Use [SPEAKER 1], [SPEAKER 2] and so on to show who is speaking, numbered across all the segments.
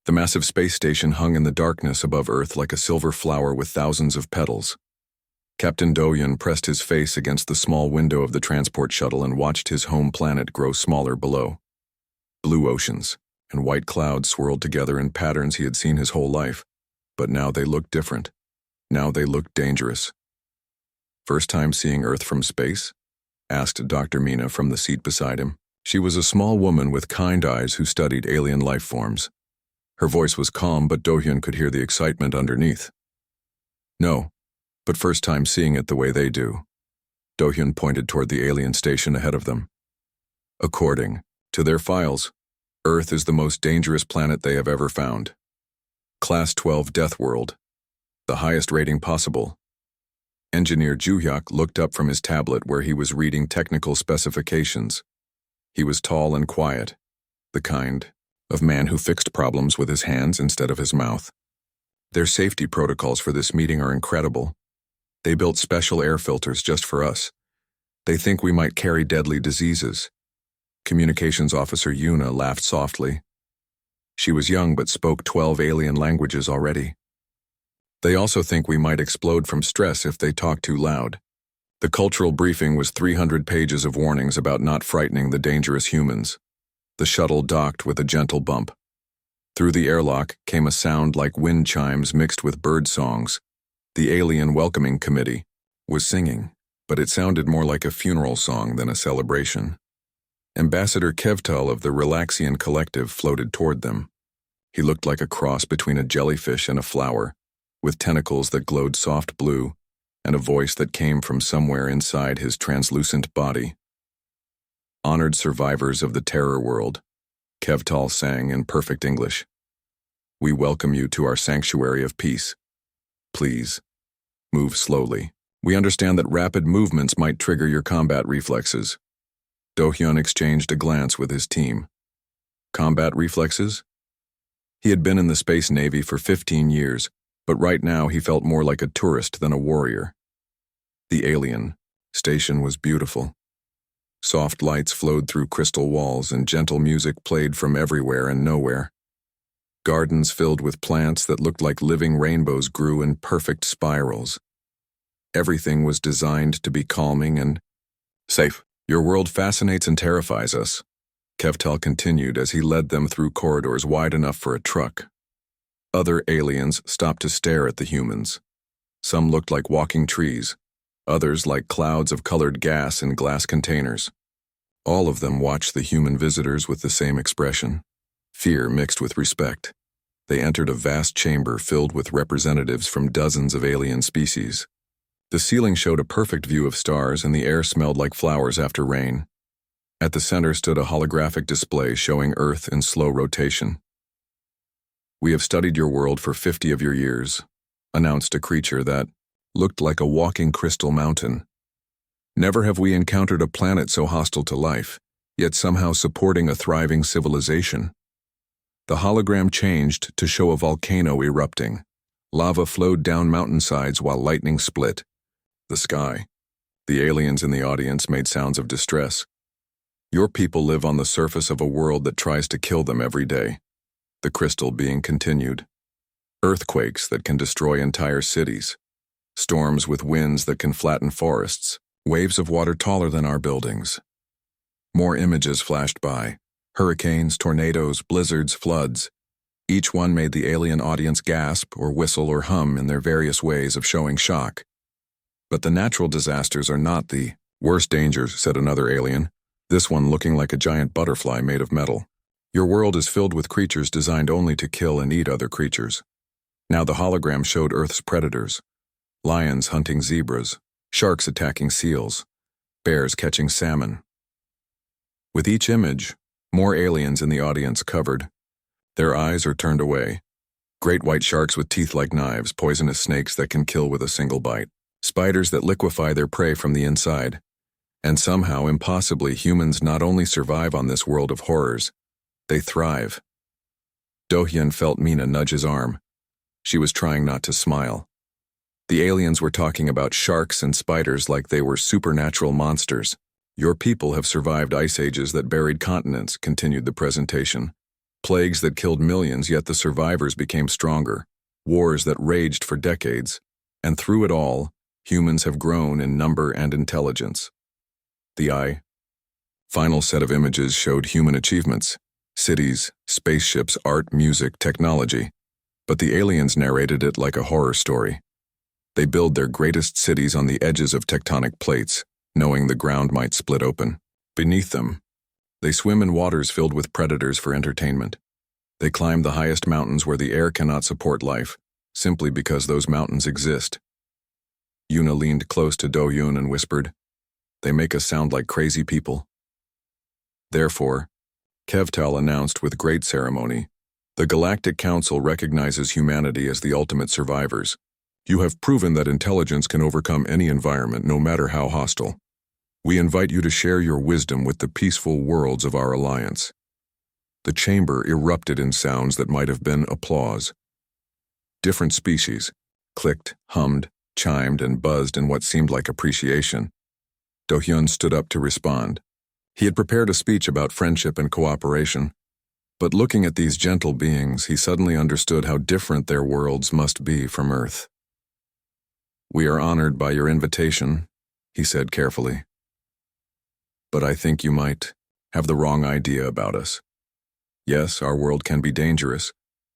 [SPEAKER 1] The massive space station hung in the darkness above Earth like a silver flower with thousands of petals. Captain Do-hyun pressed his face against the small window of the transport shuttle and watched his home planet grow smaller below. Blue oceans and white clouds swirled together in patterns he had seen his whole life, but now they looked different. Now they looked dangerous. "First time seeing Earth from space?" asked Dr. Mina from the seat beside him. She was a small woman with kind eyes who studied alien life forms. Her voice was calm, but Do-hyun could hear the excitement underneath. "No, but first time seeing it the way they do." Do-hyun pointed toward the alien station ahead of them. "According to their files, Earth is the most dangerous planet they have ever found. Class 12 Death World, the highest rating possible." Engineer Ju-hyuk looked up from his tablet where he was reading technical specifications. He was tall and quiet, the kind of man who fixed problems with his hands instead of his mouth. "Their safety protocols for this meeting are incredible. They built special air filters just for us. They think we might carry deadly diseases." Communications Officer Yuna laughed softly. She was young but spoke 12 alien languages already. "They also think we might explode from stress if they talk too loud." The cultural briefing was 300 pages of warnings about not frightening the dangerous humans. The shuttle docked with a gentle bump. Through the airlock came a sound like wind chimes mixed with bird songs. The Alien Welcoming Committee was singing, but it sounded more like a funeral song than a celebration. Ambassador Kevtal of the Relaxian Collective floated toward them. He looked like a cross between a jellyfish and a flower, with tentacles that glowed soft blue and a voice that came from somewhere inside his translucent body. "Honored survivors of the terror world," Kevtal sang in perfect English. "We welcome you to our sanctuary of peace. Please, move slowly. We understand that rapid movements might trigger your combat reflexes." Do-hyun exchanged a glance with his team. Combat reflexes? He had been in the Space Navy for 15 years, but right now he felt more like a tourist than a warrior. The alien station was beautiful. Soft lights flowed through crystal walls and gentle music played from everywhere and nowhere. Gardens filled with plants that looked like living rainbows grew in perfect spirals. Everything was designed to be calming and safe. "Your world fascinates and terrifies us," Kevtal continued as he led them through corridors wide enough for a truck. Other aliens stopped to stare at the humans. Some looked like walking trees, others like clouds of colored gas in glass containers. All of them watched the human visitors with the same expression, fear mixed with respect. They entered a vast chamber filled with representatives from dozens of alien species. The ceiling showed a perfect view of stars and the air smelled like flowers after rain. At the center stood a holographic display showing Earth in slow rotation. "We have studied your world for 50 of your years," announced a creature that looked like a walking crystal mountain. "Never have we encountered a planet so hostile to life, yet somehow supporting a thriving civilization." The hologram changed to show a volcano erupting. Lava flowed down mountainsides while lightning split the sky. The aliens in the audience made sounds of distress. "Your people live on the surface of a world that tries to kill them every day." The crystal being continued. "Earthquakes that can destroy entire cities. Storms with winds that can flatten forests. Waves of water taller than our buildings." More images flashed by. Hurricanes, tornadoes, blizzards, floods. Each one made the alien audience gasp or whistle or hum in their various ways of showing shock. "But the natural disasters are not the worst dangers," said another alien, this one looking like a giant butterfly made of metal. "Your world is filled with creatures designed only to kill and eat other creatures." Now the hologram showed Earth's predators. Lions hunting zebras, sharks attacking seals, bears catching salmon. With each image, more aliens in the audience covered. Their eyes are turned away. Great white sharks with teeth like knives, poisonous snakes that can kill with a single bite, spiders that liquefy their prey from the inside. And somehow, impossibly, humans not only survive on this world of horrors, they thrive. Do-hyun felt Mina nudge his arm. She was trying not to smile. The aliens were talking about sharks and spiders like they were supernatural monsters. "Your people have survived ice ages that buried continents," continued the presentation. Plagues that killed millions, yet the survivors became stronger. Wars that raged for decades. And through it all, humans have grown in number and intelligence. The final set of images showed human achievements: cities, spaceships, art, music, technology. But the aliens narrated it like a horror story. They build their greatest cities on the edges of tectonic plates, knowing the ground might split open. Beneath them, they swim in waters filled with predators for entertainment. They climb the highest mountains where the air cannot support life, simply because those mountains exist. Yuna leaned close to Do-Yun and whispered, "They make us sound like crazy people." Therefore, Kevtal announced with great ceremony, "The Galactic Council recognizes humanity as the ultimate survivors. You have proven that intelligence can overcome any environment, no matter how hostile. We invite you to share your wisdom with the peaceful worlds of our alliance." The chamber erupted in sounds that might have been applause. Different species clicked, hummed, chimed, and buzzed in what seemed like appreciation. Do-Hyun stood up to respond. He had prepared a speech about friendship and cooperation, but looking at these gentle beings, he suddenly understood how different their worlds must be from Earth. "We are honored by your invitation," he said carefully. "But I think you might have the wrong idea about us. Yes, our world can be dangerous,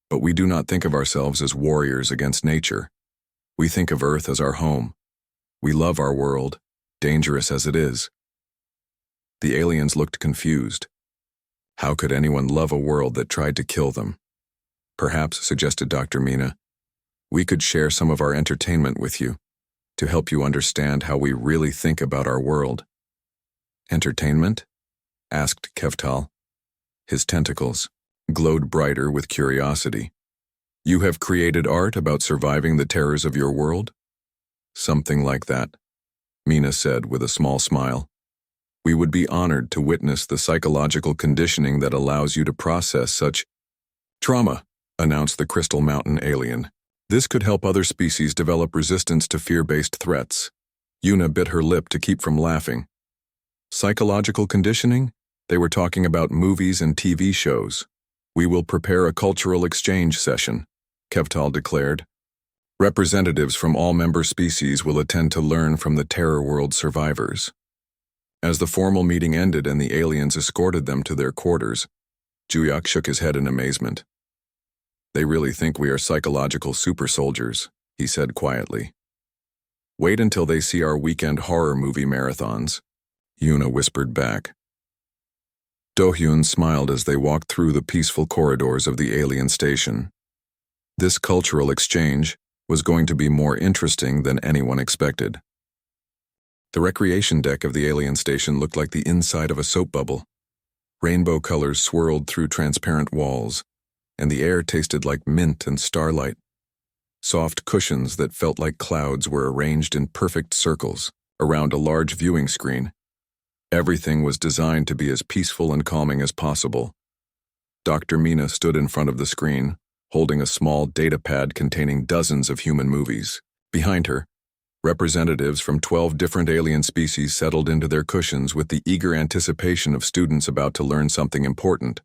[SPEAKER 1] but we do not think of ourselves as warriors against nature. We think of Earth as our home. We love our world, dangerous as it is." The aliens looked confused. How could anyone love a world that tried to kill them? "Perhaps," suggested Dr. Mina, "we could share some of our entertainment with you, to help you understand how we really think about our world." "Entertainment?" asked Kevtal. His tentacles glowed brighter with curiosity. "You have created art about surviving the terrors of your world?" "Something like that," Mina said with a small smile. "We would be honored to witness the psychological conditioning that allows you to process such trauma," announced the Crystal Mountain alien. "This could help other species develop resistance to fear-based threats." Yuna bit her lip to keep from laughing. Psychological conditioning? They were talking about movies and TV shows. "We will prepare a cultural exchange session," Kevtal declared. "Representatives from all member species will attend to learn from the Terror World survivors." As the formal meeting ended and the aliens escorted them to their quarters, Juyak shook his head in amazement. "They really think we are psychological super soldiers," he said quietly. "Wait until they see our weekend horror movie marathons," Yuna whispered back. Do-Hyun smiled as they walked through the peaceful corridors of the alien station. This cultural exchange was going to be more interesting than anyone expected. The recreation deck of the alien station looked like the inside of a soap bubble. Rainbow colors swirled through transparent walls, and the air tasted like mint and starlight. Soft cushions that felt like clouds were arranged in perfect circles around a large viewing screen. Everything was designed to be as peaceful and calming as possible. Dr. Mina stood in front of the screen, holding a small data pad containing dozens of human movies. Behind her, representatives from 12 different alien species settled into their cushions with the eager anticipation of students about to learn something important.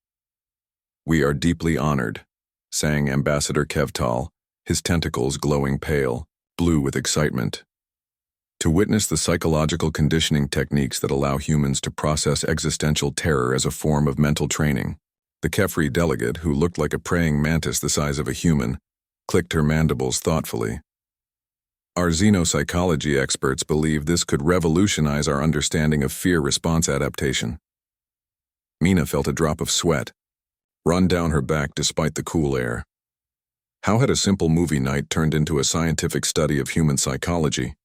[SPEAKER 1] "We are deeply honored," sang Ambassador Kevtal, his tentacles glowing pale, blue with excitement, "to witness the psychological conditioning techniques that allow humans to process existential terror as a form of mental training." The Kefri delegate, who looked like a praying mantis the size of a human, clicked her mandibles thoughtfully. "Our xenopsychology experts believe this could revolutionize our understanding of fear response adaptation." Mina felt a drop of sweat run down her back despite the cool air. How had a simple movie night turned into a scientific study of human psychology?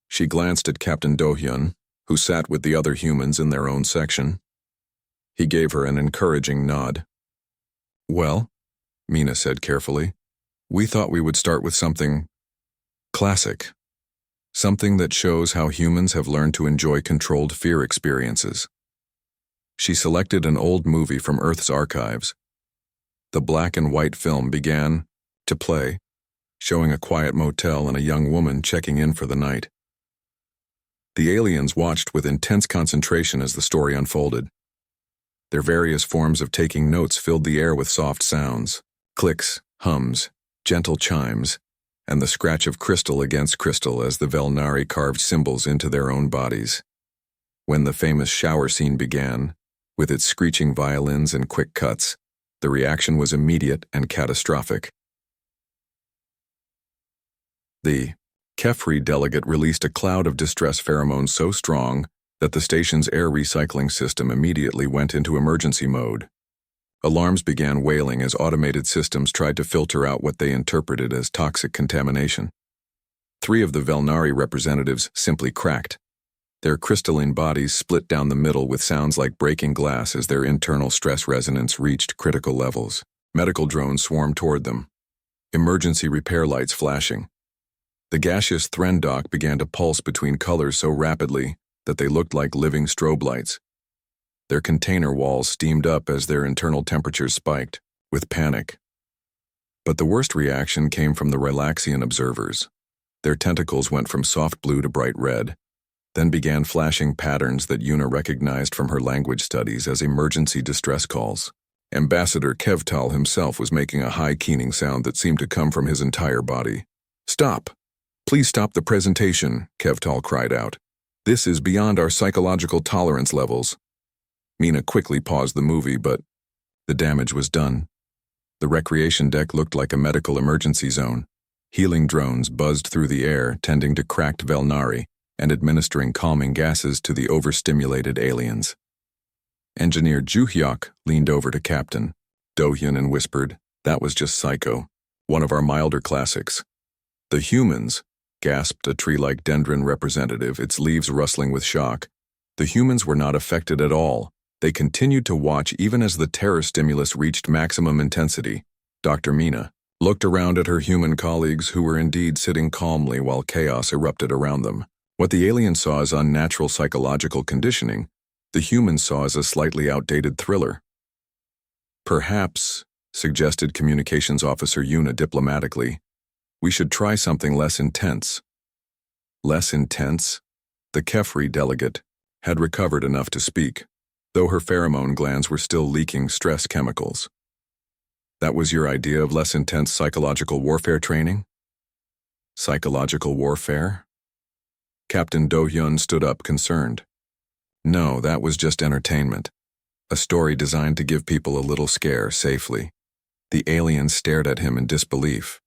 [SPEAKER 1] She glanced at Captain Do-Hyun, who sat with the other humans in their own section. He gave her an encouraging nod. "Well," Mina said carefully, "we thought we would start with something classic. Something that shows how humans have learned to enjoy controlled fear experiences." She selected an old movie from Earth's archives. The black and white film began to play, showing a quiet motel and a young woman checking in for the night. The aliens watched with intense concentration as the story unfolded. Their various forms of taking notes filled the air with soft sounds, clicks, hums, gentle chimes, and the scratch of crystal against crystal as the Velnari carved symbols into their own bodies. When the famous shower scene began, with its screeching violins and quick cuts, the reaction was immediate and catastrophic. The HFY delegate released a cloud of distress pheromones so strong that the station's air recycling system immediately went into emergency mode. Alarms began wailing as automated systems tried to filter out what they interpreted as toxic contamination. 3 of the Velnari representatives simply cracked. Their crystalline bodies split down the middle with sounds like breaking glass as their internal stress resonance reached critical levels. Medical drones swarmed toward them, emergency repair lights flashing. The gaseous Thren dock began to pulse between colors so rapidly that they looked like living strobe lights. Their container walls steamed up as their internal temperatures spiked, with panic. But the worst reaction came from the Relaxian observers. Their tentacles went from soft blue to bright red, then began flashing patterns that Yuna recognized from her language studies as emergency distress calls. Ambassador Kevtal himself was making a high keening sound that seemed to come from his entire body. "Stop! Please stop the presentation," Kevtal cried out. "This is beyond our psychological tolerance levels." Mina quickly paused the movie, but the damage was done. The recreation deck looked like a medical emergency zone. Healing drones buzzed through the air, tending to cracked Velnari and administering calming gases to the overstimulated aliens. Engineer Juhyok leaned over to Captain Dohyun and whispered, "That was just Psycho, one of our milder classics." "The humans," gasped a tree-like dendron representative, its leaves rustling with shock. "The humans were not affected at all. They continued to watch even as the terror stimulus reached maximum intensity." Dr. Mina looked around at her human colleagues who were indeed sitting calmly while chaos erupted around them. What the aliens saw as unnatural psychological conditioning, the humans saw as a slightly outdated thriller. "Perhaps," suggested Communications Officer Yuna diplomatically, "we should try something less intense." Less intense? The HFY delegate had recovered enough to speak, though her pheromone glands were still leaking stress chemicals. "That was your idea of less intense psychological warfare training?" "Psychological warfare?" Captain Do-hyun stood up, concerned. "No, that was just entertainment. A story designed to give people a little scare safely." The aliens stared at him in disbelief.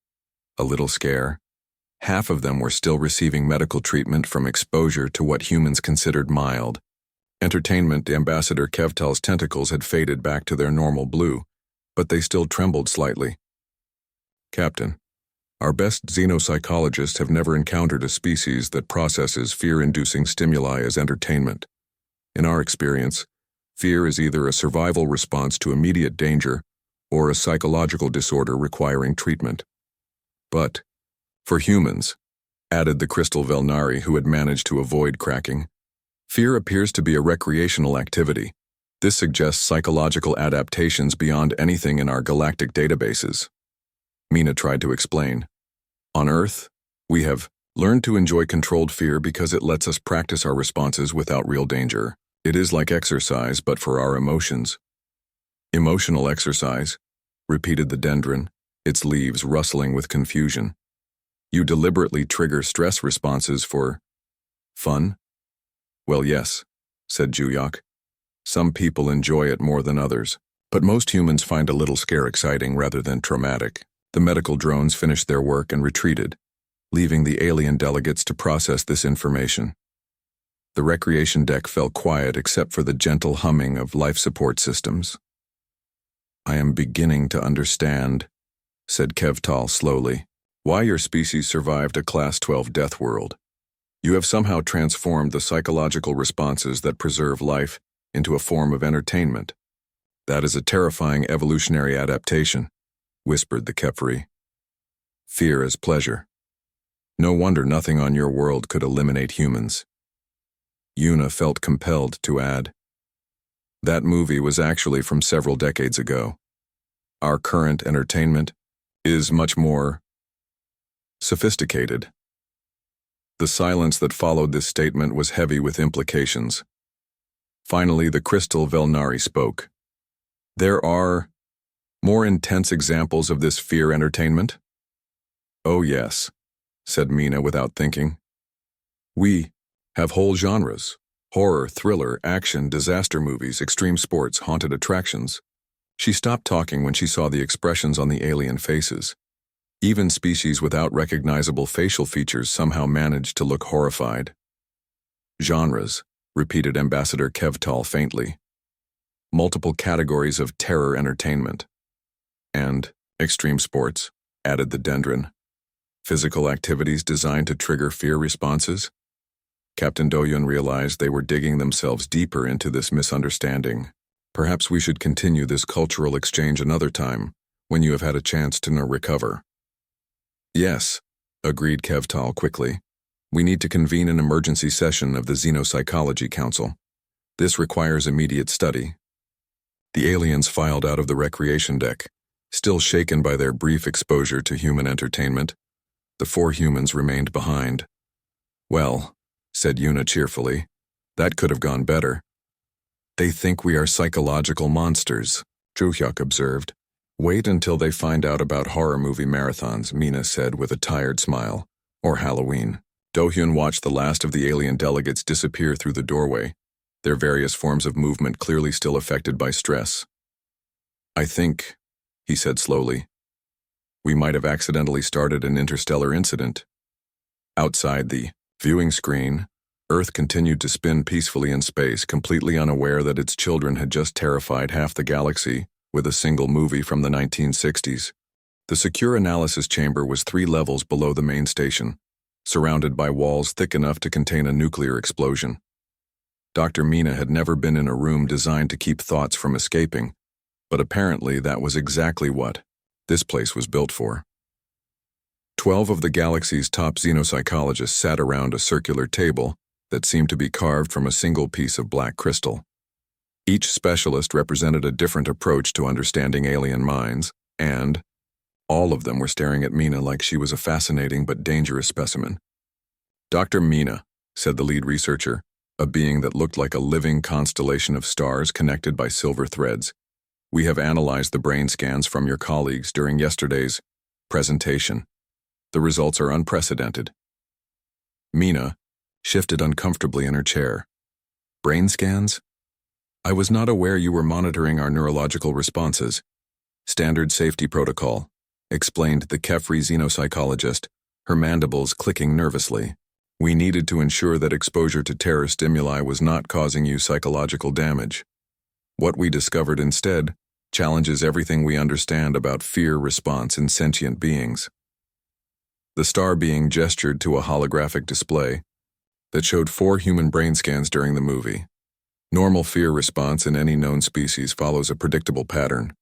[SPEAKER 1] A little scare? Half of them were still receiving medical treatment from exposure to what humans considered mild. Entertainment. Ambassador Kevtal's tentacles had faded back to their normal blue, but they still trembled slightly. "Captain, our best xenopsychologists have never encountered a species that processes fear-inducing stimuli as entertainment. In our experience, fear is either a survival response to immediate danger or a psychological disorder requiring treatment. But, for humans," added the crystal Velnari who had managed to avoid cracking, "fear appears to be a recreational activity. This suggests psychological adaptations beyond anything in our galactic databases." Mina tried to explain. "On Earth, we have learned to enjoy controlled fear because it lets us practice our responses without real danger. It is like exercise, but for our emotions." "Emotional exercise," repeated the dendron, its leaves rustling with confusion. "You deliberately trigger stress responses for fun?" "Well, yes," said Juhyok. "Some people enjoy it more than others, but most humans find a little scare exciting rather than traumatic." The medical drones finished their work and retreated, leaving the alien delegates to process this information. The recreation deck fell quiet except for the gentle humming of life support systems. "I am beginning to understand," said Kevtal slowly, "why your species survived a Class 12 death world. You have somehow transformed the psychological responses that preserve life into a form of entertainment. That is a terrifying evolutionary adaptation," whispered the HFY. "Fear as pleasure. No wonder nothing on your world could eliminate humans." Yuna felt compelled to add, "That movie was actually from several decades ago. Our current entertainment is much more sophisticated." The silence that followed this statement was heavy with implications. Finally, the crystal Velnari spoke. There are more intense examples of this fear entertainment? Oh yes, said Mina without thinking. We have whole genres: horror, thriller, action, disaster movies, extreme sports, haunted attractions. She stopped talking when she saw the expressions on the alien faces. Even species without recognizable facial features somehow managed to look horrified. Genres, repeated Ambassador Kevtal faintly. Multiple categories of terror entertainment. And extreme sports, added the Dendron. Physical activities designed to trigger fear responses? Captain Doyun realized they were digging themselves deeper into this misunderstanding. Perhaps we should continue this cultural exchange another time, when you have had a chance to recover. Yes, agreed Kevtal quickly. We need to convene an emergency session of the Xenopsychology Council. This requires immediate study. The aliens filed out of the recreation deck, still shaken by their brief exposure to human entertainment. The 4 humans remained behind. Well, said Yuna cheerfully, that could have gone better. They think we are psychological monsters, Zhuhyuk observed. Wait until they find out about horror movie marathons, Mina said with a tired smile. Or Halloween. Dohyun watched the last of the alien delegates disappear through the doorway, their various forms of movement clearly still affected by stress. I think, he said slowly, we might have accidentally started an interstellar incident. Outside the viewing screen, Earth continued to spin peacefully in space, completely unaware that its children had just terrified half the galaxy with a single movie from the 1960s. The secure analysis chamber was 3 levels below the main station, surrounded by walls thick enough to contain a nuclear explosion. Dr. Mina had never been in a room designed to keep thoughts from escaping, but apparently that was exactly what this place was built for. 12 of the galaxy's top xenopsychologists sat around a circular table that seemed to be carved from a single piece of black crystal. Each specialist represented a different approach to understanding alien minds, and all of them were staring at Mina like she was a fascinating but dangerous specimen. Dr. Mina, said the lead researcher, a being that looked like a living constellation of stars connected by silver threads. We have analyzed the brain scans from your colleagues during yesterday's presentation. The results are unprecedented. Mina shifted uncomfortably in her chair. Brain scans? I was not aware you were monitoring our neurological responses. Standard safety protocol, explained the Kefri xenopsychologist, her mandibles clicking nervously. We needed to ensure that exposure to terror stimuli was not causing you psychological damage. What we discovered instead challenges everything we understand about fear response in sentient beings. The star being gestured to a holographic display that showed 4 human brain scans during the movie. Normal fear response in any known species follows a predictable pattern.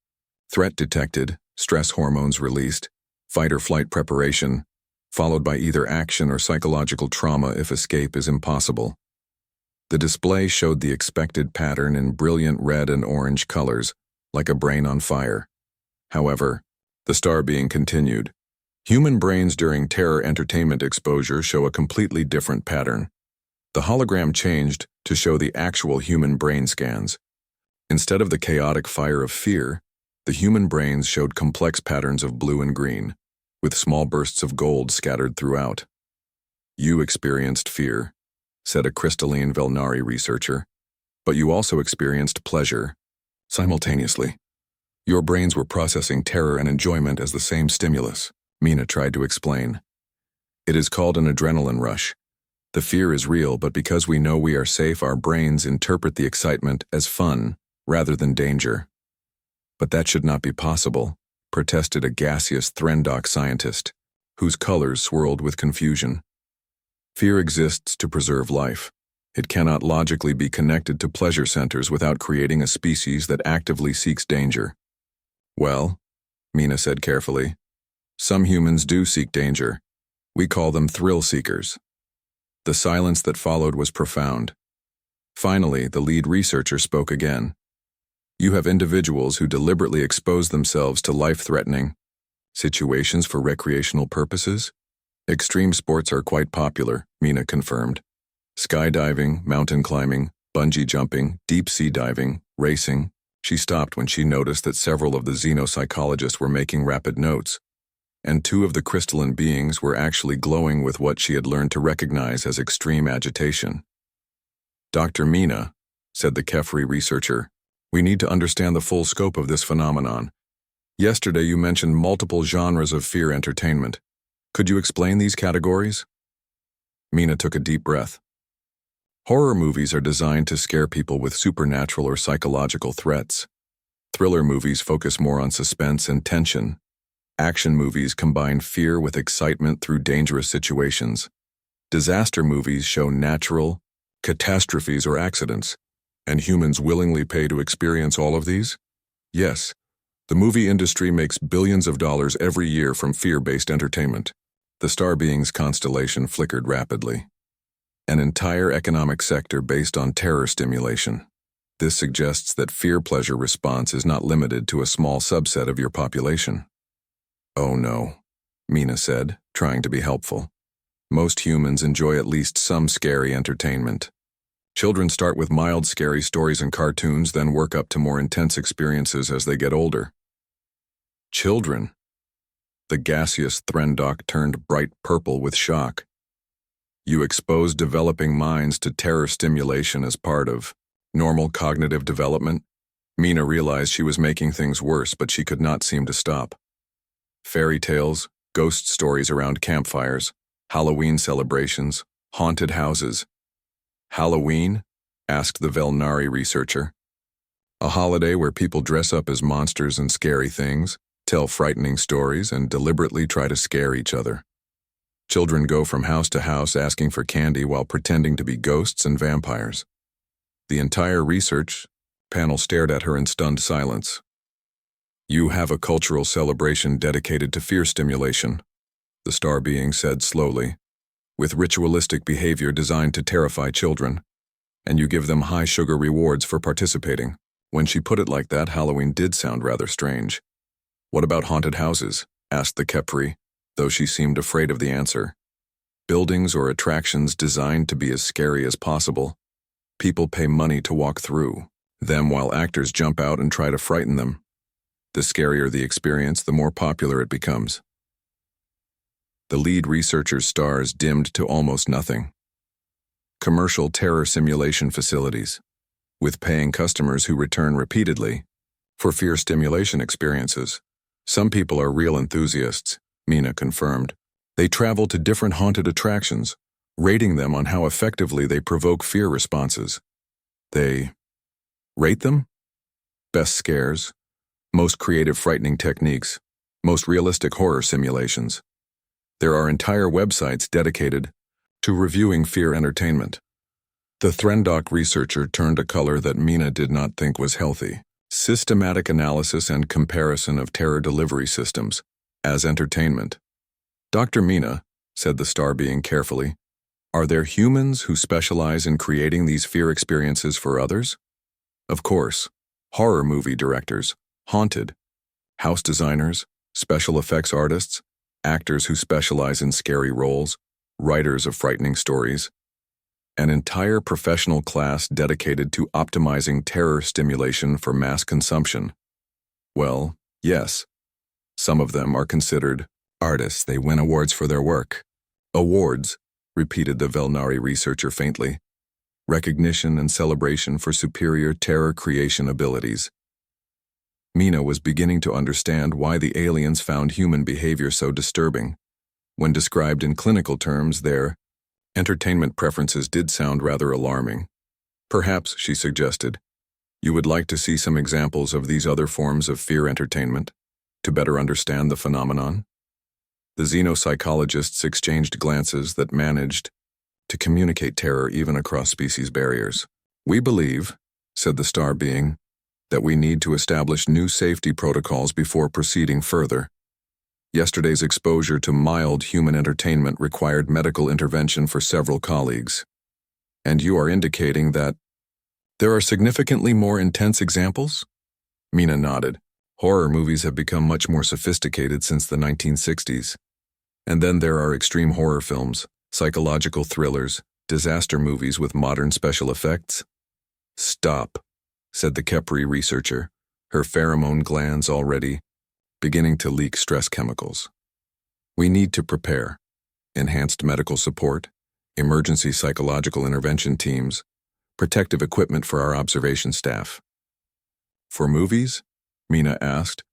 [SPEAKER 1] Threat detected, stress hormones released, fight or flight preparation, followed by either action or psychological trauma if escape is impossible. The display showed the expected pattern in brilliant red and orange colors, like a brain on fire. However, the star being continued, human brains during terror entertainment exposure show a completely different pattern. The hologram changed to show the actual human brain scans. Instead of the chaotic fire of fear, the human brains showed complex patterns of blue and green, with small bursts of gold scattered throughout. You experienced fear, said a crystalline Velnari researcher, but you also experienced pleasure. Simultaneously, your brains were processing terror and enjoyment as the same stimulus, Mina tried to explain. It is called an adrenaline rush. The fear is real, but because we know we are safe, our brains interpret the excitement as fun rather than danger. But that should not be possible, protested a gaseous Threndok scientist, whose colors swirled with confusion. Fear exists to preserve life. It cannot logically be connected to pleasure centers without creating a species that actively seeks danger. Well, Mina said carefully, some humans do seek danger. We call them thrill seekers. The silence that followed was profound. Finally, the lead researcher spoke again. You have individuals who deliberately expose themselves to life-threatening situations for recreational purposes? Extreme sports are quite popular, Mina confirmed. Skydiving, mountain climbing, bungee jumping, deep-sea diving, racing, She stopped when she noticed that several of the xenopsychologists were making rapid notes, and two of the crystalline beings were actually glowing with what she had learned to recognize as extreme agitation. "Dr. Mina," said the HFY researcher, "we need to understand the full scope of this phenomenon. Yesterday you mentioned multiple genres of fear entertainment. Could you explain these categories?" Mina took a deep breath. "Horror movies are designed to scare people with supernatural or psychological threats. Thriller movies focus more on suspense and tension. Action movies combine fear with excitement through dangerous situations. Disaster movies show natural catastrophes or accidents. And humans willingly pay to experience all of these? Yes. The movie industry makes billions of dollars every year from fear-based entertainment." The star being's constellation flickered rapidly. "An entire economic sector based on terror stimulation. This suggests that fear-pleasure response is not limited to a small subset of your population." "Oh no," Mina said, trying to be helpful. "Most humans enjoy at least some scary entertainment. Children start with mild scary stories and cartoons, then work up to more intense experiences as they get older." "Children?" The gaseous Threndok turned bright purple with shock. "You expose developing minds to terror stimulation as part of normal cognitive development?" Mina realized she was making things worse, but she could not seem to stop. "Fairy tales, ghost stories around campfires, Halloween celebrations, haunted houses." "Halloween?" asked the Velnari researcher. "A holiday where people dress up as monsters and scary things, tell frightening stories, and deliberately try to scare each other. Children go from house to house asking for candy while pretending to be ghosts and vampires." The entire research panel stared at her in stunned silence. "You have a cultural celebration dedicated to fear stimulation," the star being said slowly, "with ritualistic behavior designed to terrify children, and you give them high sugar rewards for participating." When she put it like that, Halloween did sound rather strange. "What about haunted houses?" asked the HFY, though she seemed afraid of the answer. "Buildings or attractions designed to be as scary as possible. People pay money to walk through them while actors jump out and try to frighten them. The scarier the experience, the more popular it becomes." The lead researcher's stars dimmed to almost nothing. "Commercial terror simulation facilities, with paying customers who return repeatedly for fear stimulation experiences. Some people are real enthusiasts," Mina confirmed. "They travel to different haunted attractions, rating them on how effectively they provoke fear responses. They rate them? Best scares, most creative frightening techniques, most realistic horror simulations. There are entire websites dedicated to reviewing fear entertainment." The Threndok researcher turned a color that Mina did not think was healthy. "Systematic analysis and comparison of terror delivery systems as entertainment." "Dr. Mina," said the star being carefully, "are there humans who specialize in creating these fear experiences for others?" "Of course. Horror movie directors, haunted, house designers, special effects artists, actors who specialize in scary roles, writers of frightening stories. An entire professional class dedicated to optimizing terror stimulation for mass consumption." "Well, yes. Some of them are considered artists. They win awards for their work." "Awards," repeated the Velnari researcher faintly. "Recognition and celebration for superior terror creation abilities." Mina was beginning to understand why the aliens found human behavior so disturbing. When described in clinical terms, their entertainment preferences did sound rather alarming. "Perhaps," she suggested, "you would like to see some examples of these other forms of fear entertainment to better understand the phenomenon?" The xenopsychologists exchanged glances that managed to communicate terror even across species barriers. "We believe," said the star being, "that we need to establish new safety protocols before proceeding further. Yesterday's exposure to mild human entertainment required medical intervention for several colleagues. And you are indicating that there are significantly more intense examples?" Mina nodded. "Horror movies have become much more sophisticated since the 1960s. And then there are extreme horror films, psychological thrillers, disaster movies with modern special effects." "Stop," said the HFY researcher, her pheromone glands already beginning to leak stress chemicals. We need to prepare. Enhanced medical support, emergency psychological intervention teams, protective equipment for our observation staff. For movies? Mina asked.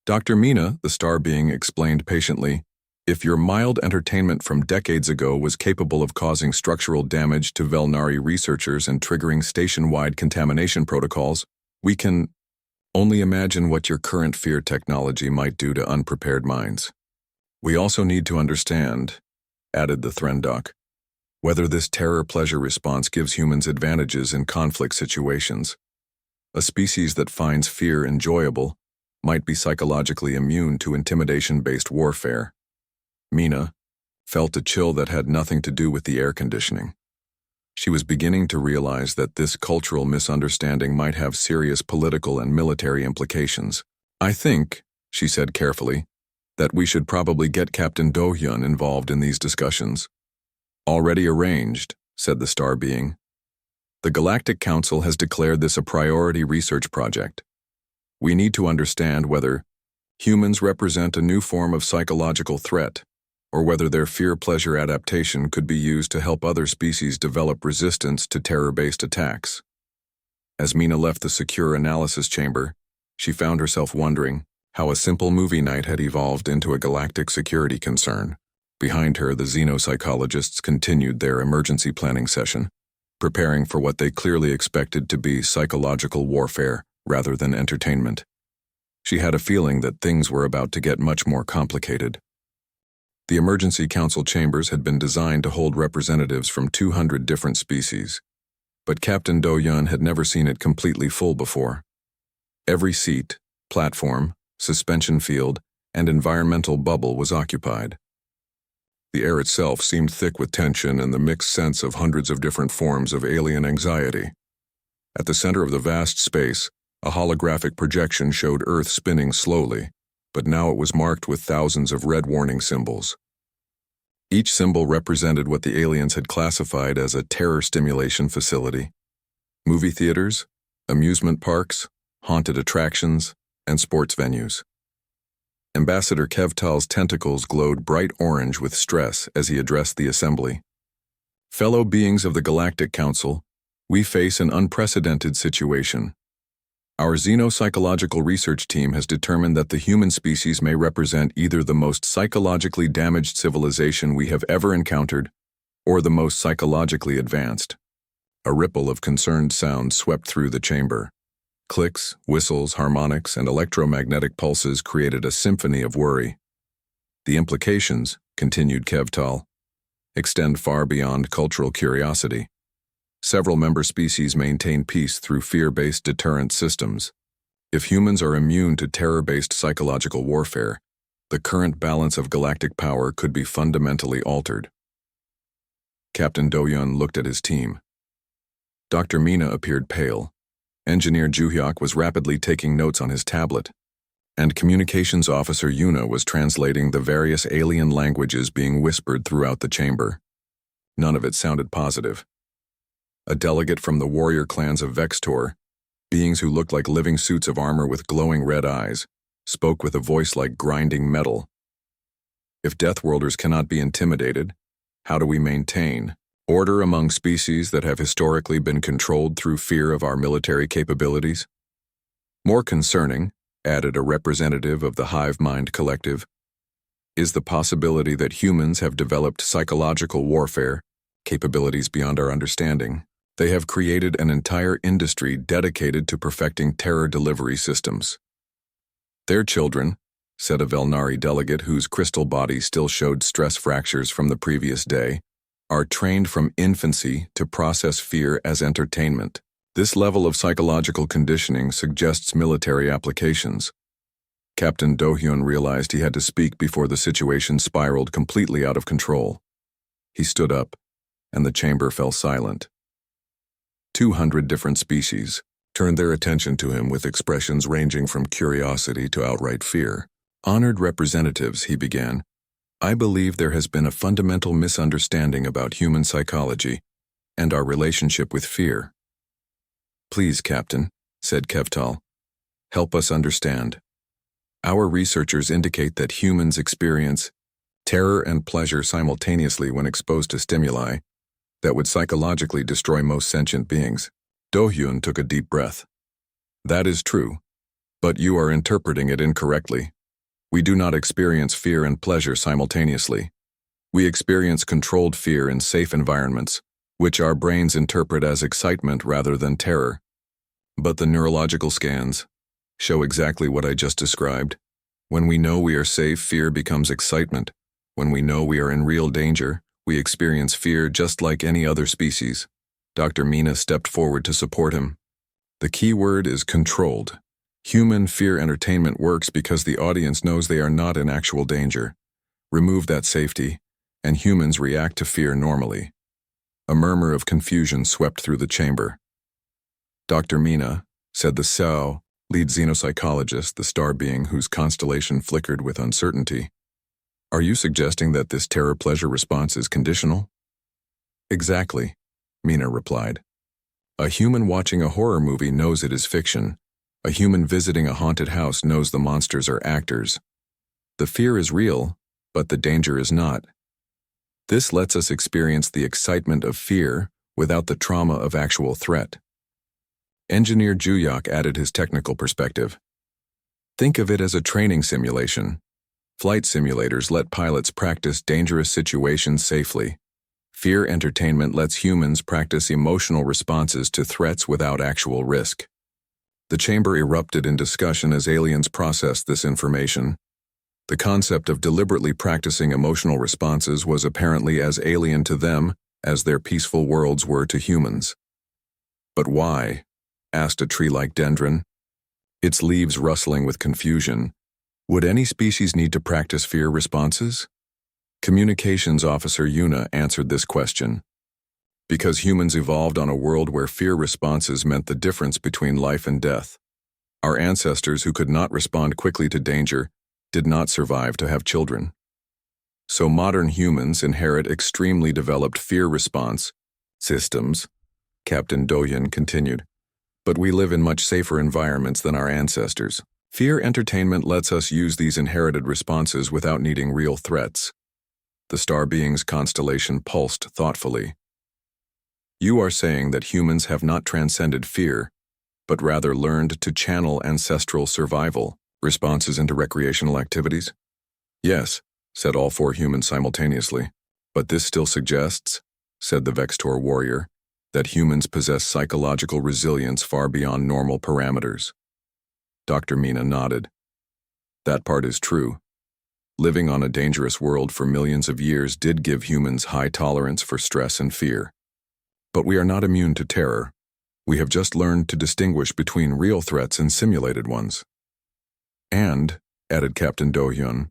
[SPEAKER 1] Dr. Mina, the star being, explained patiently, if your mild entertainment from decades ago was capable of causing structural damage to Velnari researchers and triggering station-wide contamination protocols, we can only imagine what your current fear technology might do to unprepared minds. We also need to understand, added the Threndok, whether this terror-pleasure response gives humans advantages in conflict situations. A species that finds fear enjoyable might be psychologically immune to intimidation-based warfare. Mina felt a chill that had nothing to do with the air conditioning. She was beginning to realize that this cultural misunderstanding might have serious political and military implications. I think, she said carefully, that we should probably get Captain Do-hyun involved in these discussions. Already arranged, said the star being. The Galactic Council has declared this a priority research project. We need to understand whether humans represent a new form of psychological threat, or whether their fear-pleasure adaptation could be used to help other species develop resistance to terror-based attacks. As Mina left the secure analysis chamber, she found herself wondering how a simple movie night had evolved into a galactic security concern. Behind her, the xenopsychologists continued their emergency planning session, preparing for what they clearly expected to be psychological warfare rather than entertainment. She had a feeling that things were about to get much more complicated. The emergency council chambers had been designed to hold representatives from 200 different species, but Captain Do-hyun had never seen it completely full before. Every seat, platform, suspension field, and environmental bubble was occupied. The air itself seemed thick with tension and the mixed sense of hundreds of different forms of alien anxiety. At the center of the vast space, a holographic projection showed Earth spinning slowly, but now it was marked with thousands of red warning symbols. Each symbol represented what the aliens had classified as a terror stimulation facility. Movie theaters, amusement parks, haunted attractions, and sports venues. Ambassador Kevtal's tentacles glowed bright orange with stress as he addressed the assembly. Fellow beings of the Galactic Council, we face an unprecedented situation. Our xenopsychological research team has determined that the human species may represent either the most psychologically damaged civilization we have ever encountered or the most psychologically advanced. A ripple of concerned sound swept through the chamber. Clicks, whistles, harmonics, and electromagnetic pulses created a symphony of worry. The implications, continued Kevtal, extend far beyond cultural curiosity. Several member species maintain peace through fear-based deterrent systems. If humans are immune to terror-based psychological warfare, the current balance of galactic power could be fundamentally altered. Captain Do-hyun looked at his team. Dr. Mina appeared pale. Engineer Ju-hyuk was rapidly taking notes on his tablet, and Communications Officer Yuna was translating the various alien languages being whispered throughout the chamber. None of it sounded positive. A delegate from the warrior clans of Vextor, beings who looked like living suits of armor with glowing red eyes, spoke with a voice like grinding metal. If Deathworlders cannot be intimidated, how do we maintain order among species that have historically been controlled through fear of our military capabilities? More concerning, added a representative of the Hive Mind Collective, is the possibility that humans have developed psychological warfare capabilities beyond our understanding. They have created an entire industry dedicated to perfecting terror delivery systems. Their children, said a Velnari delegate whose crystal body still showed stress fractures from the previous day, are trained from infancy to process fear as entertainment. This level of psychological conditioning suggests military applications. Captain Do-hyun realized he had to speak before the situation spiraled completely out of control. He stood up, and the chamber fell silent. 200 different species turned their attention to him with expressions ranging from curiosity to outright fear. Honored representatives, he began, I believe there has been a fundamental misunderstanding about human psychology and our relationship with fear. Please, Captain, said Kevtal. Help us understand. Our researchers indicate that humans experience terror and pleasure simultaneously when exposed to stimuli that would psychologically destroy most sentient beings. Do-hyun took a deep breath. That is true, but you are interpreting it incorrectly. We do not experience fear and pleasure simultaneously. We experience controlled fear in safe environments, which our brains interpret as excitement rather than terror. But the neurological scans show exactly what I just described. When we know we are safe, fear becomes excitement. When we know we are in real danger, we experience fear just like any other species. Dr. Mina stepped forward to support him. The key word is controlled. Human fear entertainment works because the audience knows they are not in actual danger. Remove that safety, and humans react to fear normally. A murmur of confusion swept through the chamber. Dr. Mina, said the Sao, lead xenopsychologist, the star being whose constellation flickered with uncertainty. Are you suggesting that this terror-pleasure response is conditional? Exactly, Mina replied. A human watching a horror movie knows it is fiction. A human visiting a haunted house knows the monsters are actors. The fear is real, but the danger is not. This lets us experience the excitement of fear without the trauma of actual threat. Engineer Juyok added his technical perspective. Think of it as a training simulation. Flight simulators let pilots practice dangerous situations safely. Fear entertainment lets humans practice emotional responses to threats without actual risk. The chamber erupted in discussion as aliens processed this information. The concept of deliberately practicing emotional responses was apparently as alien to them as their peaceful worlds were to humans. But why? Asked a tree-like dendron, its leaves rustling with confusion. Would any species need to practice fear responses? Communications Officer Yuna answered this question. Because humans evolved on a world where fear responses meant the difference between life and death. Our ancestors who could not respond quickly to danger did not survive to have children. So modern humans inherit extremely developed fear response systems, Captain Do-hyun continued. But we live in much safer environments than our ancestors. Fear entertainment lets us use these inherited responses without needing real threats. The star being's constellation pulsed thoughtfully. You are saying that humans have not transcended fear, but rather learned to channel ancestral survival responses into recreational activities? Yes, said all four humans simultaneously. But this still suggests, said the Vextor warrior, that humans possess psychological resilience far beyond normal parameters. Dr. Mina nodded. That part is true. Living on a dangerous world for millions of years did give humans high tolerance for stress and fear. But we are not immune to terror. We have just learned to distinguish between real threats and simulated ones. And, added Captain Do-hyun,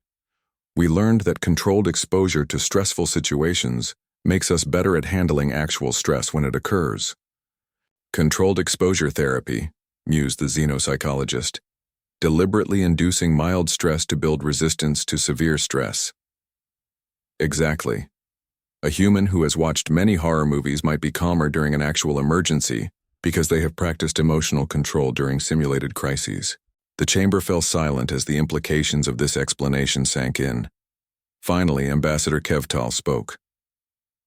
[SPEAKER 1] we learned that controlled exposure to stressful situations makes us better at handling actual stress when it occurs. Controlled exposure therapy, mused the xenopsychologist, deliberately inducing mild stress to build resistance to severe stress. Exactly. A human who has watched many horror movies might be calmer during an actual emergency because they have practiced emotional control during simulated crises. The chamber fell silent as the implications of this explanation sank in. Finally, Ambassador Kevtal spoke.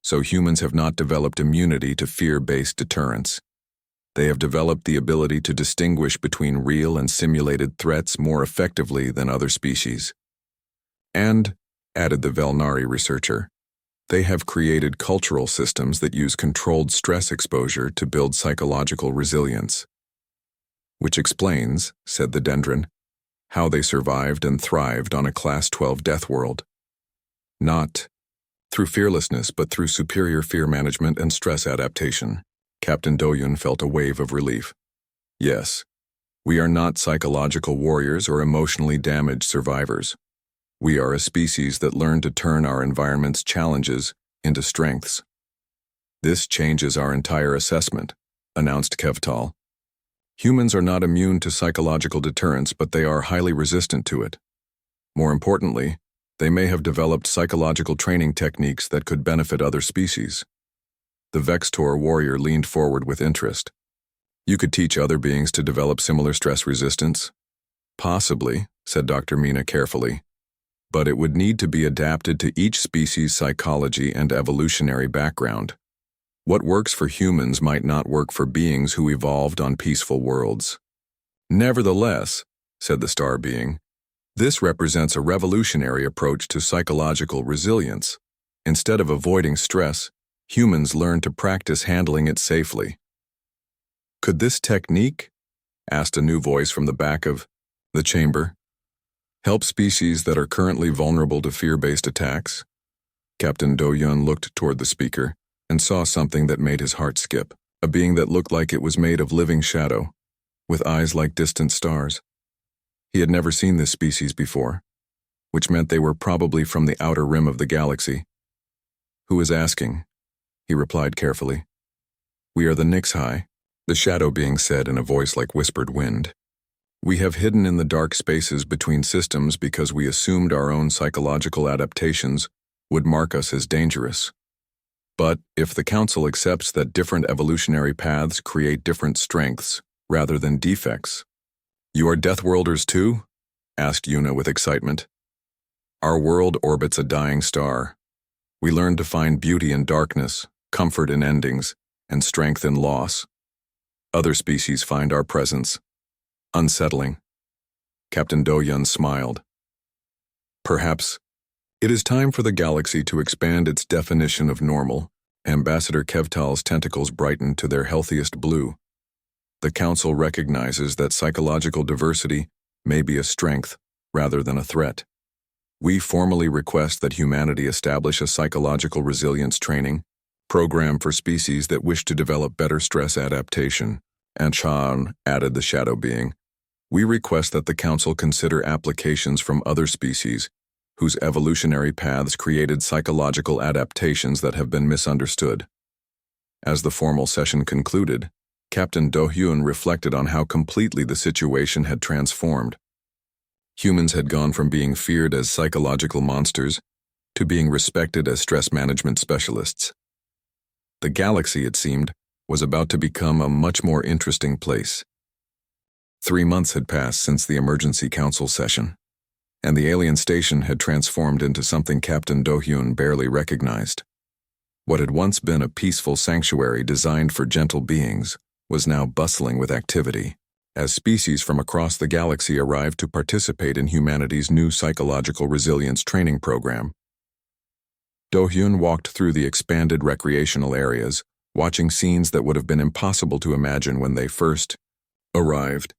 [SPEAKER 1] So humans have not developed immunity to fear-based deterrence. They have developed the ability to distinguish between real and simulated threats more effectively than other species. And, added the Velnari researcher, they have created cultural systems that use controlled stress exposure to build psychological resilience. Which explains, said the dendron, how they survived and thrived on a Class 12 death world. Not through fearlessness, but through superior fear management and stress adaptation. Captain Do-hyun felt a wave of relief. Yes, we are not psychological warriors or emotionally damaged survivors. We are a species that learned to turn our environment's challenges into strengths. This changes our entire assessment, announced Kevtal. Humans are not immune to psychological deterrence, but they are highly resistant to it. More importantly, they may have developed psychological training techniques that could benefit other species. The Vextor warrior leaned forward with interest. You could teach other beings to develop similar stress resistance, Possibly, said Dr. Mina carefully, but it would need to be adapted to each species' psychology and evolutionary background. What works for humans might not work for beings who evolved on peaceful worlds. Nevertheless, said the star being, this represents a revolutionary approach to psychological resilience. Instead of avoiding stress, humans learn to practice handling it safely. Could this technique, asked a new voice from the back of the chamber, help species that are currently vulnerable to fear-based attacks? Captain Do-Yun looked toward the speaker and saw something that made his heart skip, a being that looked like it was made of living shadow, with eyes like distant stars. He had never seen this species before, which meant they were probably from the outer rim of the galaxy. Who is asking? He replied carefully. We are the Nixhai, the shadow being said in a voice like whispered wind. We have hidden in the dark spaces between systems because we assumed our own psychological adaptations would mark us as dangerous. But if the Council accepts that different evolutionary paths create different strengths rather than defects. You are Deathworlders too? Asked Yuna with excitement. Our world orbits a dying star. We learn to find beauty in darkness, comfort in endings, and strength in loss. Other species find our presence unsettling. Captain Do-Yun smiled. Perhaps it is time for the galaxy to expand its definition of normal. Ambassador Kevtal's tentacles brightened to their healthiest blue. The Council recognizes that psychological diversity may be a strength rather than a threat. We formally request that humanity establish a psychological resilience training program for species that wish to develop better stress adaptation. And Chan, added the shadow being, we request that the Council consider applications from other species whose evolutionary paths created psychological adaptations that have been misunderstood. As the formal session concluded, Captain Do-Hyun reflected on how completely the situation had transformed. Humans had gone from being feared as psychological monsters to being respected as stress management specialists. The galaxy, it seemed, was about to become a much more interesting place. 3 months had passed since the emergency council session, and the alien station had transformed into something Captain Do-Hyun barely recognized. What had once been a peaceful sanctuary designed for gentle beings was now bustling with activity, as species from across the galaxy arrived to participate in humanity's new psychological resilience training program. Do-Hyun walked through the expanded recreational areas, watching scenes that would have been impossible to imagine when they first arrived.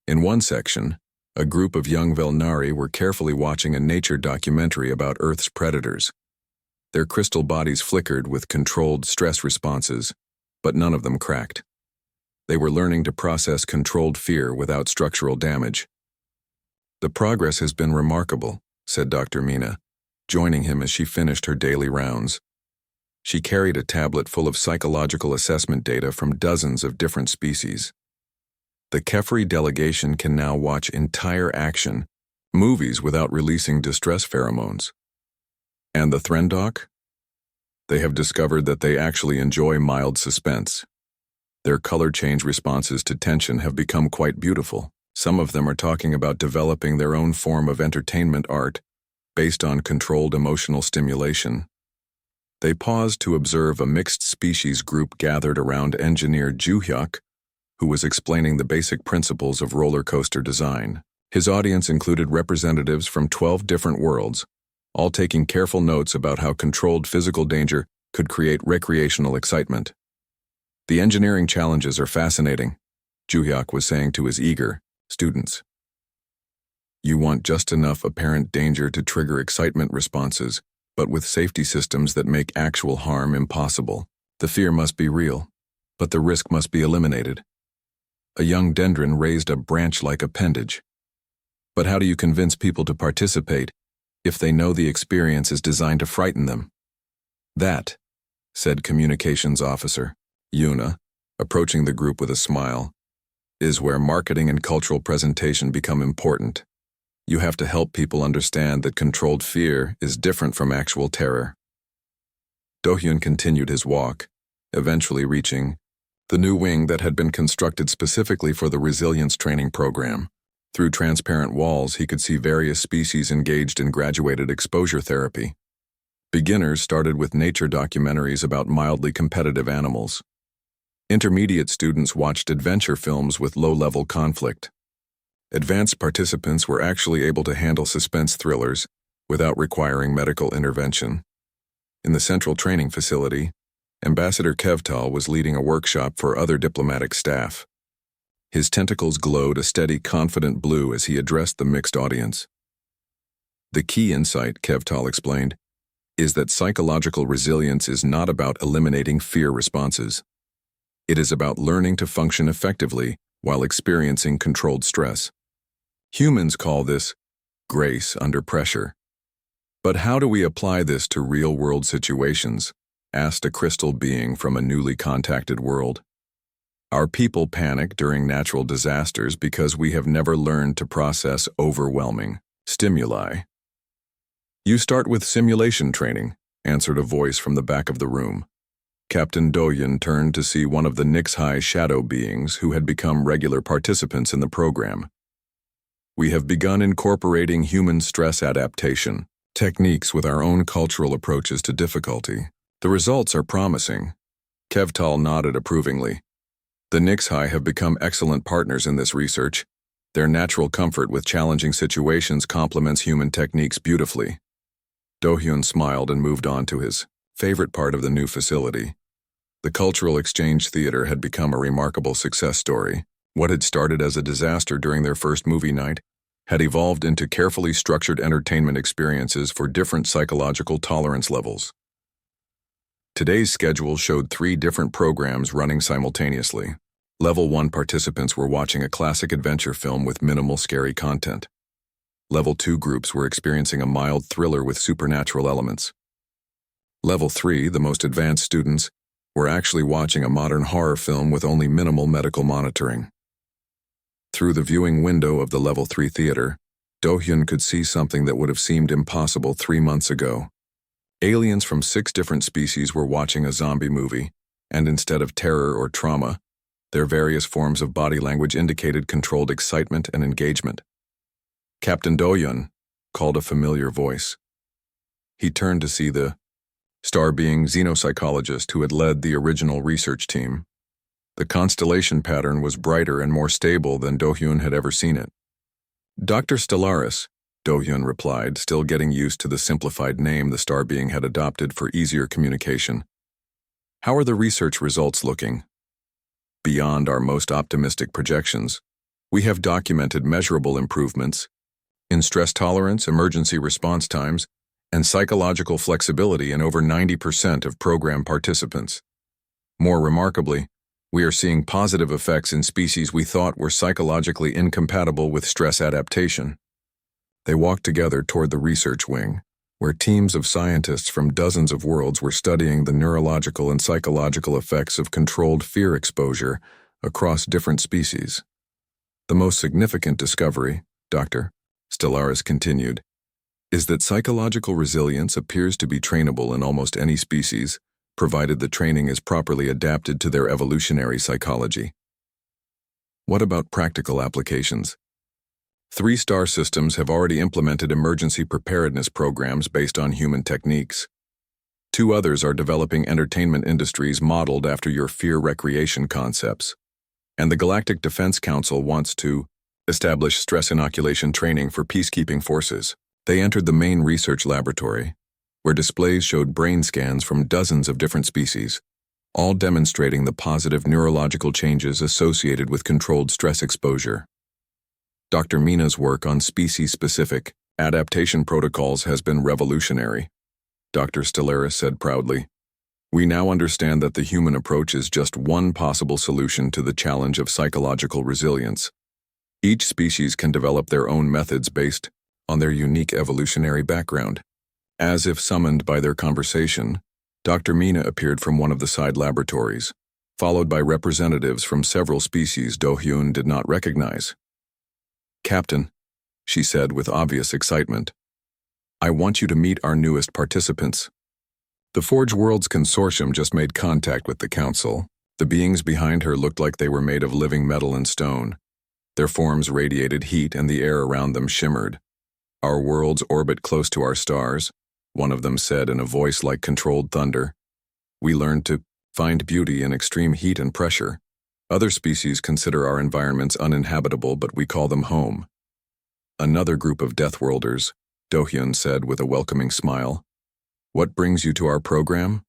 [SPEAKER 1] In one section, a group of young Velnari were carefully watching a nature documentary about Earth's predators. Their crystal bodies flickered with controlled stress responses, but none of them cracked. They were learning to process controlled fear without structural damage. The progress has been remarkable, said Dr. Mina, joining him as she finished her daily rounds. She carried a tablet full of psychological assessment data from dozens of different species. The Kefri delegation can now watch entire action movies without releasing distress pheromones. And the Threndok? They have discovered that they actually enjoy mild suspense. Their color change responses to tension have become quite beautiful. Some of them are talking about developing their own form of entertainment art based on controlled emotional stimulation. They paused to observe a mixed species group gathered around engineer Juhyuk, who was explaining the basic principles of roller coaster design. His audience included representatives from 12 different worlds, all taking careful notes about how controlled physical danger could create recreational excitement. The engineering challenges are fascinating, Juhyuk was saying to his eager students. You want just enough apparent danger to trigger excitement responses, but with safety systems that make actual harm impossible. The fear must be real, but the risk must be eliminated. A young dendron raised a branch-like appendage. But how do you convince people to participate if they know the experience is designed to frighten them? That, said Communications Officer Yuna, approaching the group with a smile, is where marketing and cultural presentation become important. You have to help people understand that controlled fear is different from actual terror. Do-Hyun continued his walk, eventually reaching the new wing that had been constructed specifically for the resilience training program. Through transparent walls, he could see various species engaged in graduated exposure therapy. Beginners started with nature documentaries about mildly competitive animals. Intermediate students watched adventure films with low-level conflict. Advanced participants were actually able to handle suspense thrillers without requiring medical intervention. In the central training facility, Ambassador Kevtal was leading a workshop for other diplomatic staff. His tentacles glowed a steady, confident blue as he addressed the mixed audience. The key insight, Kevtal explained, is that psychological resilience is not about eliminating fear responses. It is about learning to function effectively while experiencing controlled stress. Humans call this grace under pressure. But how do we apply this to real-world situations? Asked a crystal being from a newly contacted world. Our people panic during natural disasters because we have never learned to process overwhelming stimuli. You start with simulation training, answered a voice from the back of the room. Captain Doyen turned to see one of the HFY shadow beings who had become regular participants in the program. We have begun incorporating human stress adaptation techniques with our own cultural approaches to difficulty. The results are promising. Kevtal nodded approvingly. The HFY have become excellent partners in this research. Their natural comfort with challenging situations complements human techniques beautifully. Do-hyun smiled and moved on to his favorite part of the new facility. The Cultural Exchange Theater had become a remarkable success story. What had started as a disaster during their first movie night had evolved into carefully structured entertainment experiences for different psychological tolerance levels. Today's schedule showed 3 different programs running simultaneously. Level 1 participants were watching a classic adventure film with minimal scary content. Level 2 groups were experiencing a mild thriller with supernatural elements. Level 3, the most advanced students, were actually watching a modern horror film with only minimal medical monitoring. Through the viewing window of the Level 3 theater, Do-hyun could see something that would have seemed impossible 3 months ago. Aliens from 6 different species were watching a zombie movie, and instead of terror or trauma, their various forms of body language indicated controlled excitement and engagement. Captain Do-hyun called a familiar voice. He turned to see the star-being xenopsychologist who had led the original research team. The constellation pattern was brighter and more stable than Do-hyun had ever seen it. Dr. Stellaris, Do-hyun replied, still getting used to the simplified name the star being had adopted for easier communication. How are the research results looking? Beyond our most optimistic projections, we have documented measurable improvements in stress tolerance, emergency response times, and psychological flexibility in over 90% of program participants. More remarkably, we are seeing positive effects in species we thought were psychologically incompatible with stress adaptation. They walked together toward the research wing, where teams of scientists from dozens of worlds were studying the neurological and psychological effects of controlled fear exposure across different species. The most significant discovery, Dr. Stellaris continued, is that psychological resilience appears to be trainable in almost any species, provided the training is properly adapted to their evolutionary psychology. What about practical applications? 3 star systems have already implemented emergency preparedness programs based on human techniques. 2 others are developing entertainment industries modeled after your fear recreation concepts. And the Galactic Defense Council wants to establish stress inoculation training for peacekeeping forces. They entered the main research laboratory, where displays showed brain scans from dozens of different species, all demonstrating the positive neurological changes associated with controlled stress exposure. Dr. Mina's work on species-specific adaptation protocols has been revolutionary, Dr. Stellaris said proudly. We now understand that the human approach is just one possible solution to the challenge of psychological resilience. Each species can develop their own methods based on their unique evolutionary background. As if summoned by their conversation, Dr. Mina appeared from one of the side laboratories, followed by representatives from several species Do-hyun did not recognize. Captain, she said with obvious excitement, I want you to meet our newest participants. The Forge Worlds Consortium just made contact with the Council. The beings behind her looked like they were made of living metal and stone. Their forms radiated heat and the air around them shimmered. "Our worlds orbit close to our stars," one of them said in a voice like controlled thunder. "We learned to find beauty in extreme heat and pressure. Other species consider our environments uninhabitable, but we call them home." Another group of Deathworlders, Do-hyun said with a welcoming smile. "What brings you to our program?"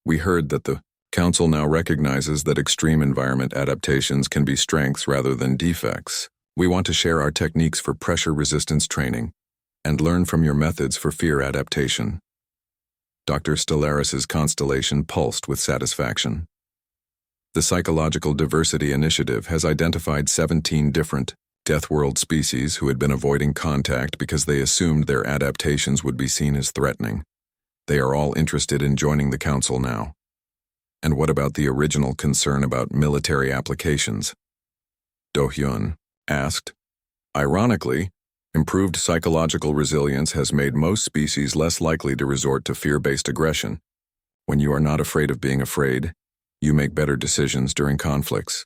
[SPEAKER 1] "We heard that the Council now recognizes that extreme environment adaptations can be strengths rather than defects. We want to share our techniques for pressure resistance training and learn from your methods for fear adaptation." Dr. Stellaris's constellation pulsed with satisfaction. The Psychological Diversity Initiative has identified 17 different Deathworld species who had been avoiding contact because they assumed their adaptations would be seen as threatening. They are all interested in joining the Council now. "And what about the original concern about military applications?" Do-hyun asked. "Ironically, improved psychological resilience has made most species less likely to resort to fear-based aggression. When you are not afraid of being afraid, you make better decisions during conflicts."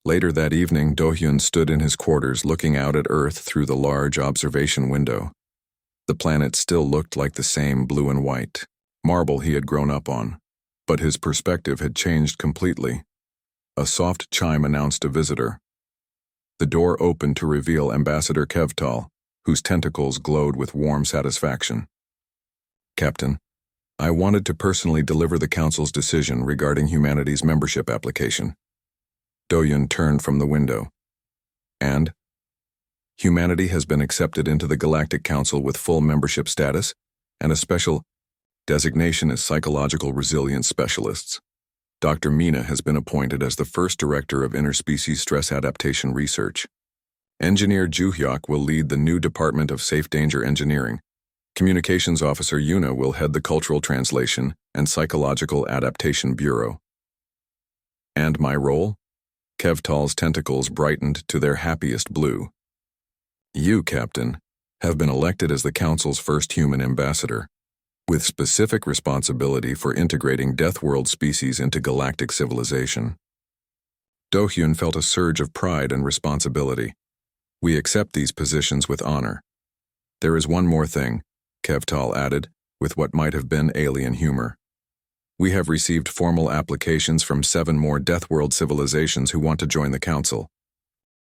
[SPEAKER 1] Later that evening, Do-hyun stood in his quarters looking out at Earth through the large observation window. The planet still looked like the same blue and white marble he had grown up on, but his perspective had changed completely. A soft chime announced a visitor. The door opened to reveal Ambassador Kevtal, whose tentacles glowed with warm satisfaction. "Captain, I wanted to personally deliver the Council's decision regarding humanity's membership application." Do-hyun turned from the window. "And? Humanity has been accepted into the Galactic Council with full membership status and a special designation as Psychological Resilience Specialists. Dr. Mina has been appointed as the first Director of Interspecies Stress Adaptation Research. Engineer Ju-hyuk will lead the new Department of Safe Danger Engineering. Communications Officer Yuna will head the Cultural Translation and Psychological Adaptation Bureau." "And my role?" Kevtal's tentacles brightened to their happiest blue. "You, Captain, have been elected as the Council's first human ambassador, with specific responsibility for integrating Deathworld species into galactic civilization." Do-hyun felt a surge of pride and responsibility. "We accept these positions with honor. There is one more thing," Kevtal added, with what might have been alien humor. "We have received formal applications from 7 more Deathworld civilizations who want to join the Council.